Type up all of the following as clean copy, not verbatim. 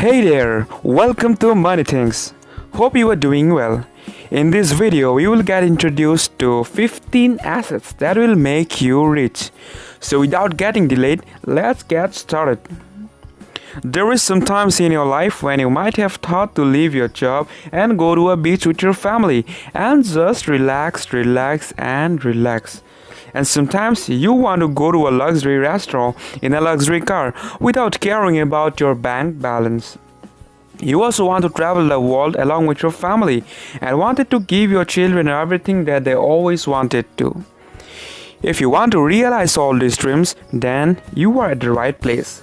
Hey there, welcome to Money Things. Hope you are doing well. In this video, you will get introduced to 15 assets that will make you rich. So without getting delayed, let's get started. There is some times in your life when you might have thought to leave your job and go to a beach with your family and just relax. And sometimes you want to go to a luxury restaurant in a luxury car without caring about your bank balance. You also want to travel the world along with your family and wanted to give your children everything that they always wanted to. If you want to realize all these dreams, then you are at the right place.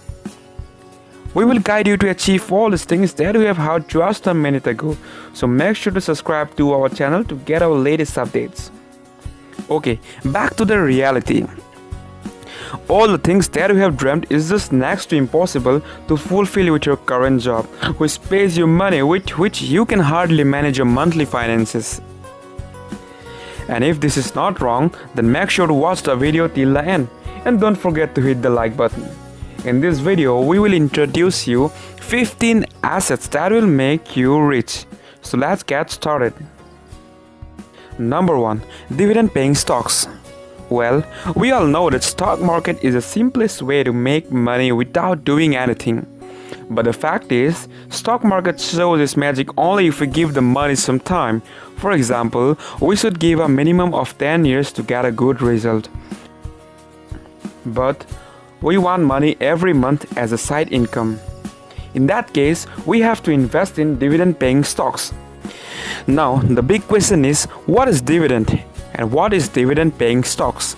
We will guide you to achieve all these things that we have heard just a minute ago. So make sure to subscribe to our channel to get our latest updates. Okay, back to the reality. All the things that you have dreamt is just next to impossible to fulfill with your current job, which pays you money with which you can hardly manage your monthly finances. And if this is not wrong, then make sure to watch the video till the end and don't forget to hit the like button. In this video, we will introduce you 15 assets that will make you rich. So let's get started. Number 1. Dividend paying stocks. Well, we all know that stock market is the simplest way to make money without doing anything. But the fact is, stock market shows its magic only if we give the money some time. For example, we should give a minimum of 10 years to get a good result. But we want money every month as a side income. In that case, we have to invest in dividend paying stocks. Now, the big question is, what is dividend and what is dividend paying stocks?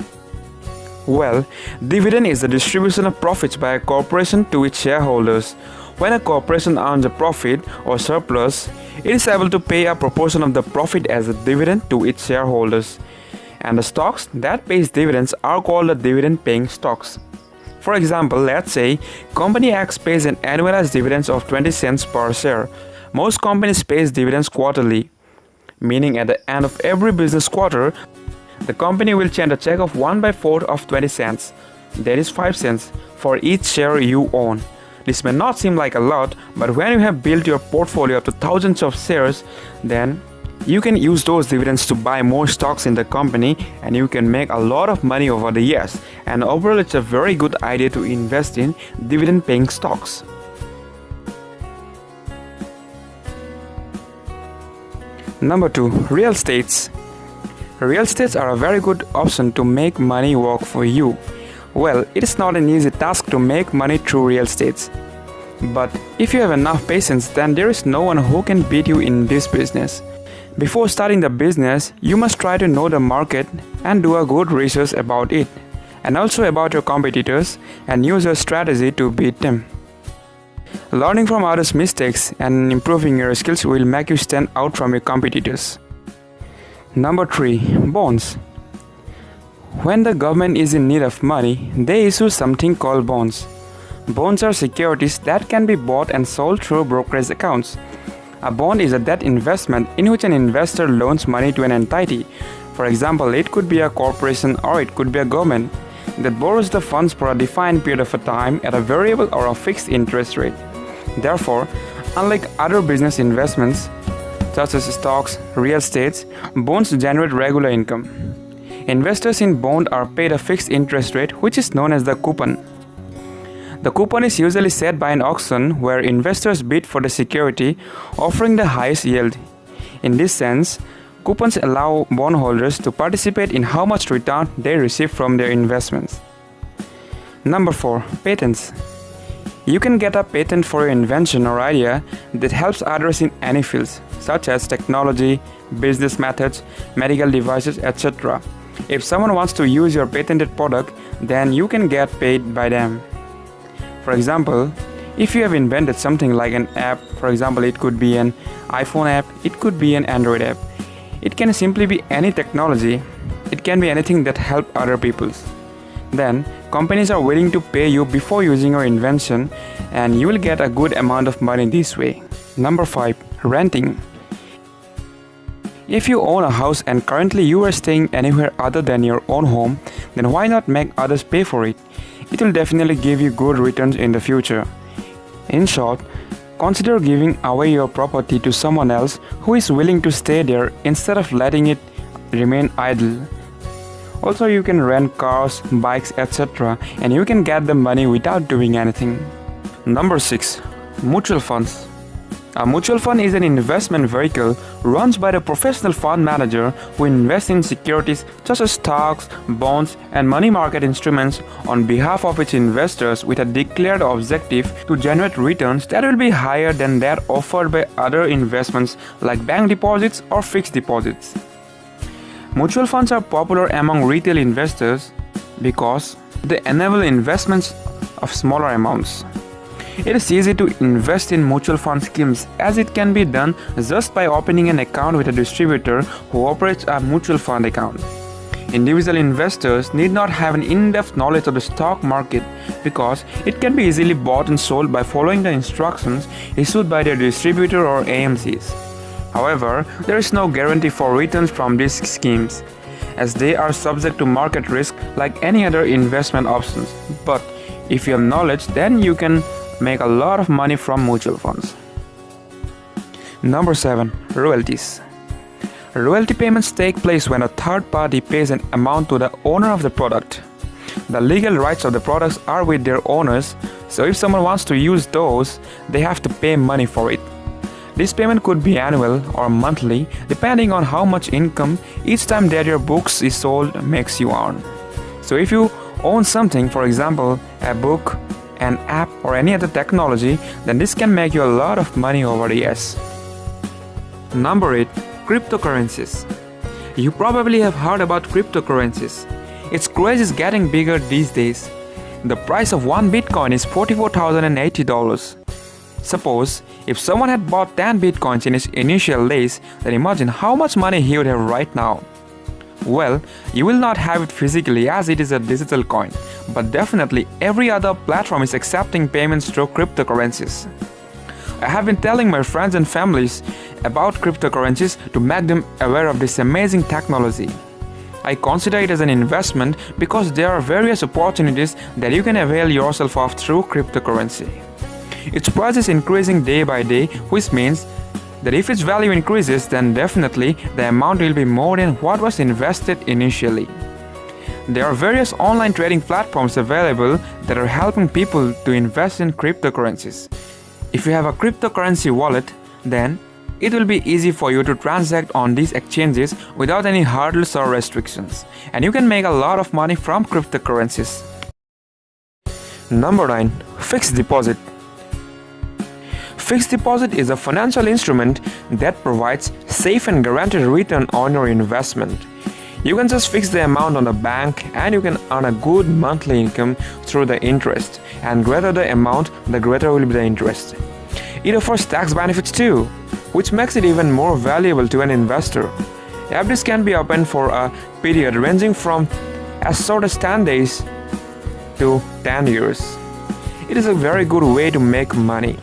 Well, dividend is the distribution of profits by a corporation to its shareholders. When a corporation earns a profit or surplus, it is able to pay a proportion of the profit as a dividend to its shareholders. And the stocks that pays dividends are called the dividend paying stocks. For example, let's say company X pays an annualized dividends of 20 cents per share. Most companies pay dividends quarterly, meaning at the end of every business quarter, the company will send a check of 1/4 of 20 cents, that is 5 cents, for each share you own. This may not seem like a lot, but when you have built your portfolio up to thousands of shares, then you can use those dividends to buy more stocks in the company and you can make a lot of money over the years. And overall, it's a very good idea to invest in dividend paying stocks. Number 2. Real estates. Real estates are a very good option to make money work for you. Well, it is not an easy task to make money through real estates. But if you have enough patience, then there is no one who can beat you in this business. Before starting the business, you must try to know the market and do a good research about it, and also about your competitors, and use your strategy to beat them. Learning from others' mistakes and improving your skills will make you stand out from your competitors. Number 3. Bonds. When the government is in need of money, they issue something called bonds. Bonds are securities that can be bought and sold through brokerage accounts. A bond is a debt investment in which an investor loans money to an entity. For example, it could be a corporation or it could be a government that borrows the funds for a defined period of time at a variable or a fixed interest rate. Therefore, unlike other business investments such as stocks, real estates, bonds generate regular income. Investors in bond are paid a fixed interest rate which is known as the coupon. The coupon is usually set by an auction where investors bid for the security, offering the highest yield. In this sense, coupons allow bondholders to participate in how much return they receive from their investments. Number 4. Patents. You can get a patent for your invention or idea that helps others in any fields, such as technology, business methods, medical devices, etc. If someone wants to use your patented product, then you can get paid by them. For example, if you have invented something like an app, for example, it could be an iPhone app, it could be an Android app. It can simply be any technology. It can be anything that helps other people. Then, companies are willing to pay you before using your invention and you will get a good amount of money this way. Number 5. Renting. If you own a house and currently you are staying anywhere other than your own home, then why not make others pay for it? It will definitely give you good returns in the future. In short, Consider giving away your property to someone else who is willing to stay there instead of letting it remain idle. Also, you can rent cars, bikes, etc., and you can get the money without doing anything. Number 6. Mutual funds. A mutual fund is an investment vehicle run by the professional fund manager who invests in securities such as stocks, bonds, and money market instruments on behalf of its investors with a declared objective to generate returns that will be higher than that offered by other investments like bank deposits or fixed deposits. Mutual funds are popular among retail investors because they enable investments of smaller amounts. It is easy to invest in mutual fund schemes as it can be done just by opening an account with a distributor who operates a mutual fund account. Individual investors need not have an in-depth knowledge of the stock market because it can be easily bought and sold by following the instructions issued by their distributor or AMCs. However, there is no guarantee for returns from these schemes, as they are subject to market risk like any other investment options. But if you have knowledge, then you can make a lot of money from mutual funds. Number 7. Royalties. Royalty payments take place when a third party pays an amount to the owner of the product. The legal rights of the products are with their owners, so if someone wants to use those, they have to pay money for it. This payment could be annual or monthly depending on how much income each time that your books is sold makes you earn. So if you own something, for example a book, an app or any other technology, then this can make you a lot of money over the years. Number 8. Cryptocurrencies. You probably have heard about cryptocurrencies. Its craze is getting bigger these days. The price of one Bitcoin is $44,080. Suppose if someone had bought 10 Bitcoins in its initial days, then imagine how much money he would have right now. Well, you will not have it physically as it is a digital coin, but definitely every other platform is accepting payments through cryptocurrencies. I have been telling my friends and families about cryptocurrencies to make them aware of this amazing technology. I consider it as an investment because there are various opportunities that you can avail yourself of through cryptocurrency. Its price is increasing day by day, which means that if its value increases, then definitely the amount will be more than what was invested initially. There are various online trading platforms available that are helping people to invest in cryptocurrencies. If you have a cryptocurrency wallet, then it will be easy for you to transact on these exchanges without any hurdles or restrictions, and you can make a lot of money from cryptocurrencies. Number 9. Fixed deposit. Fixed deposit is a financial instrument that provides safe and guaranteed return on your investment. You can just fix the amount on the bank and you can earn a good monthly income through the interest, and greater the amount, the greater will be the interest. It offers tax benefits too, which makes it even more valuable to an investor. FDs can be opened for a period ranging from as short as 10 days to 10 years. It is a very good way to make money,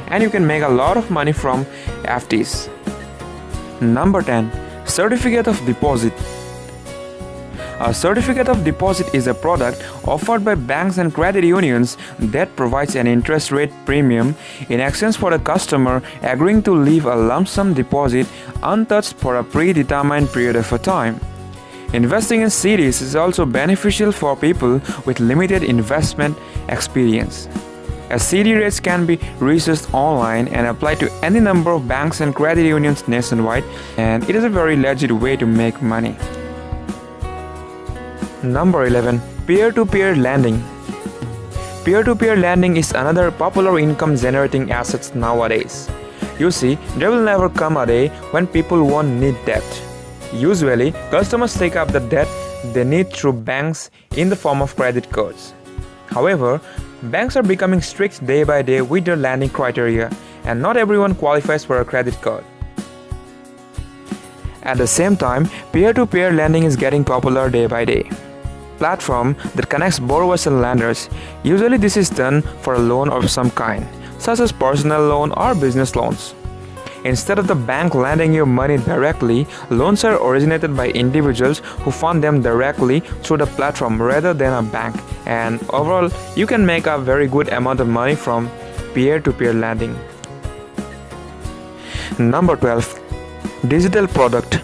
and you can make a lot of money from FDs. Number 10. Certificate of Deposit. A certificate of deposit is a product offered by banks and credit unions that provides an interest rate premium in exchange for the customer agreeing to leave a lump sum deposit untouched for a predetermined period of time. Investing in CDs is also beneficial for people with limited investment experience, as CD rates can be researched online and applied to any number of banks and credit unions nationwide, and it is a very legit way to make money. Number 11. Peer-to-peer lending. Peer-to-peer lending is another popular income-generating asset nowadays. You see, there will never come a day when people won't need debt. Usually, customers take up the debt they need through banks in the form of credit cards. However, banks are becoming strict day by day with their lending criteria, and not everyone qualifies for a credit card. At the same time, peer-to-peer lending is getting popular day by day. Platform that connects borrowers and lenders. Usually this is done for a loan of some kind, such as personal loan or business loans. Instead of the bank lending you money directly, loans are originated by individuals who fund them directly through the platform rather than a bank, and overall you can make a very good amount of money from peer-to-peer lending. Number 12. Digital product.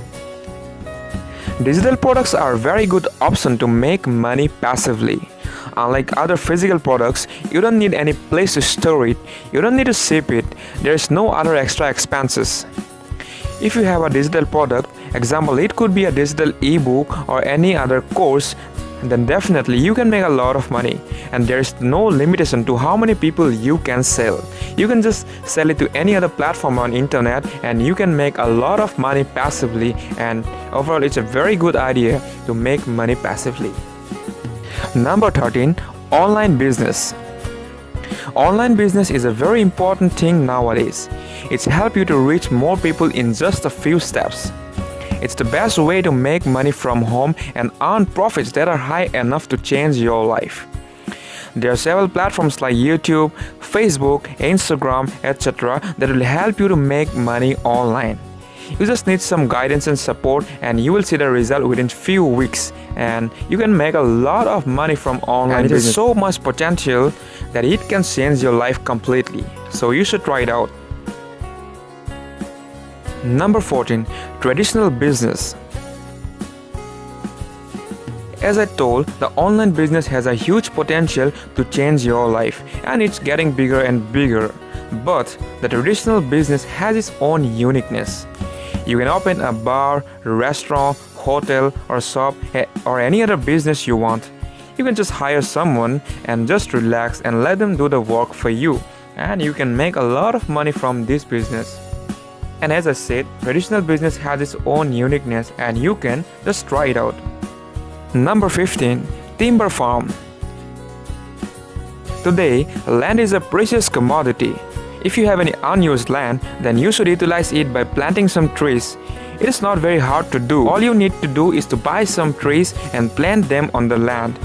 Digital products are a very good option to make money passively. Unlike other physical products, you don't need any place to store it, you don't need to ship it, there is no other extra expenses. If you have a digital product, example it could be a digital ebook or any other course, then definitely you can make a lot of money, and there is no limitation to how many people you can sell. You can just sell it to any other platform on internet and you can make a lot of money passively, and overall it's a very good idea to make money passively. Number 13. Online business. Online business is a very important thing nowadays. It's help you to reach more people in just a few steps. It's the best way to make money from home and earn profits that are high enough to change your life. There are several platforms like YouTube, Facebook, Instagram, etc. that will help you to make money online. You just need some guidance and support and you will see the result within few weeks, and you can make a lot of money from online business. It has so much potential that it can change your life completely. So you should try it out. Number 14. Traditional business. As I told, the online business has a huge potential to change your life, and it's getting bigger and bigger. But the traditional business has its own uniqueness. You can open a bar, restaurant, hotel or shop or any other business you want. You can just hire someone and just relax and let them do the work for you, and you can make a lot of money from this business. And as I said, traditional business has its own uniqueness and you can just try it out. Number 15. Timber farm. Today, land is a precious commodity. If you have any unused land, then you should utilize it by planting some trees. It is not very hard to do. All you need to do is to buy some trees and plant them on the land.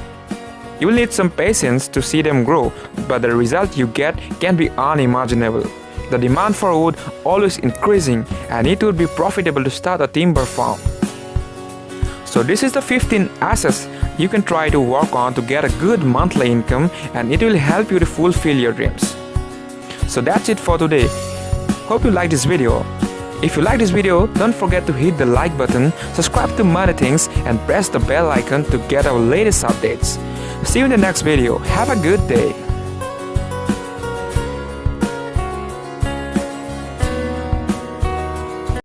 You will need some patience to see them grow, but the result you get can be unimaginable. The demand for wood always increasing, and it would be profitable to start a timber farm. So this is the 15 assets you can try to work on to get a good monthly income, and it will help you to fulfill your dreams. So that's it for today. Hope you like this video. If you like this video, don't forget to hit the like button, subscribe to Money Things and press the bell icon to get our latest updates. See you in the next video. Have a good day.